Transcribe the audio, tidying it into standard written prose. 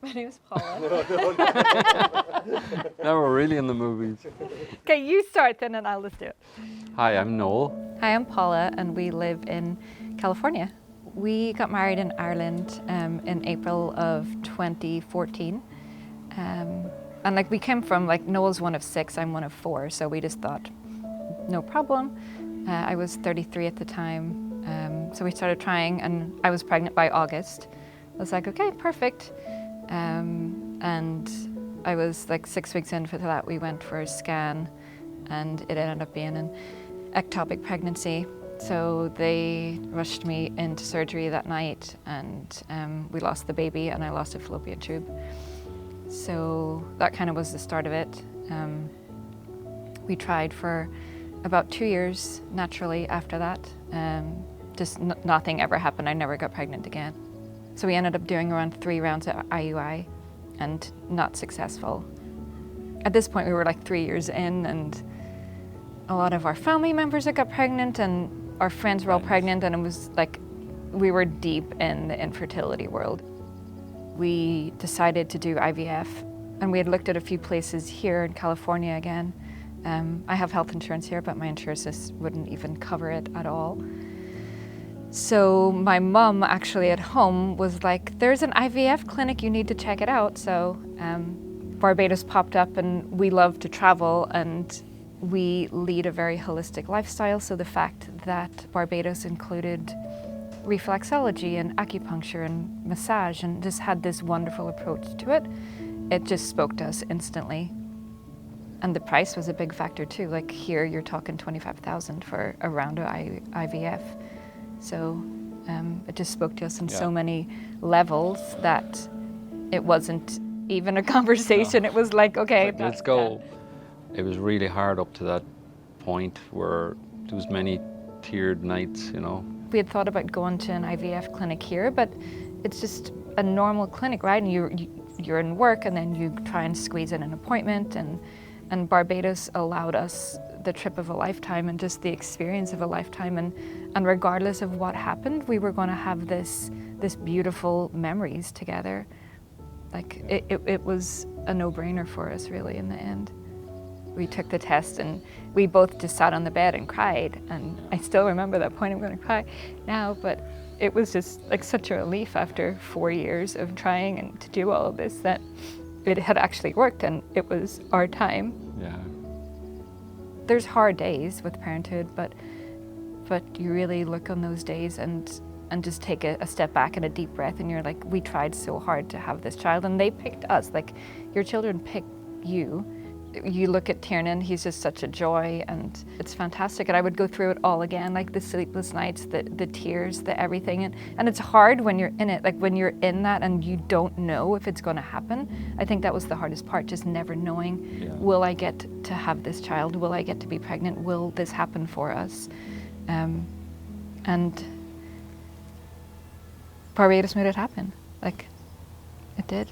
My name is Paula. Now we're really in the movies. Okay, you start then and I'll just do it. Hi, I'm Noel. Hi, I'm Paula and we live in California. We got married in Ireland in April of 2014. And like we came from, like Noel's one of 6, I'm one of 4, so we just thought, no problem. I was 33 at the time, so we started trying and I was pregnant by August. I was like, okay, perfect. And I was like 6 weeks into that, we went for a scan and it ended up being an ectopic pregnancy. So they rushed me into surgery that night and we lost the baby and I lost a fallopian tube. So that kind of was the start of it. We tried for about 2 years naturally after that. Just nothing ever happened. I never got pregnant again. So we ended up doing around 3 rounds of IUI and not successful. At this point we were like 3 years in and a lot of our family members had got pregnant and our friends were all pregnant, and it was like we were deep in the infertility world. We decided to do IVF and we had looked at a few places here in California again. I have health insurance here, but my insurance just wouldn't even cover it at all. So my mom actually at home was like, there's an IVF clinic, you need to check it out. So Barbados popped up and we love to travel and we lead a very holistic lifestyle. So the fact that Barbados included reflexology and acupuncture and massage and just had this wonderful approach to it, it just spoke to us instantly. And the price was a big factor too. Like here you're talking $25,000 for a round of IVF. So it just spoke to us on so many levels that it wasn't even a conversation. No. It was like, okay, let's go. It was really hard up to that point where there was many tiered nights, you know. We had thought about going to an IVF clinic here, but it's just a normal clinic, right? And you're in work and then you try and squeeze in an appointment, and Barbados allowed us the trip of a lifetime and just the experience of a lifetime, and regardless of what happened, we were going to have this beautiful memories together. Like it was a no-brainer for us really in the end. We took the test and we both just sat on the bed and cried, and I still remember that point. I'm going to cry now, but it was just like such a relief after 4 years of trying and to do all of this that it had actually worked and it was our time. Yeah. There's hard days with parenthood, but you really look on those days and just take a step back and a deep breath, and you're like, we tried so hard to have this child and they picked us. Like your children picked you. You look at Tiernan, he's just such a joy and it's fantastic. And I would go through it all again, like the sleepless nights, the tears, the everything. And it's hard when you're in it, like when you're in that and you don't know if it's going to happen. I think that was the hardest part, just never knowing, will I get to have this child? Will I get to be pregnant? Will this happen for us? And Barbados made it happen. Like, it did.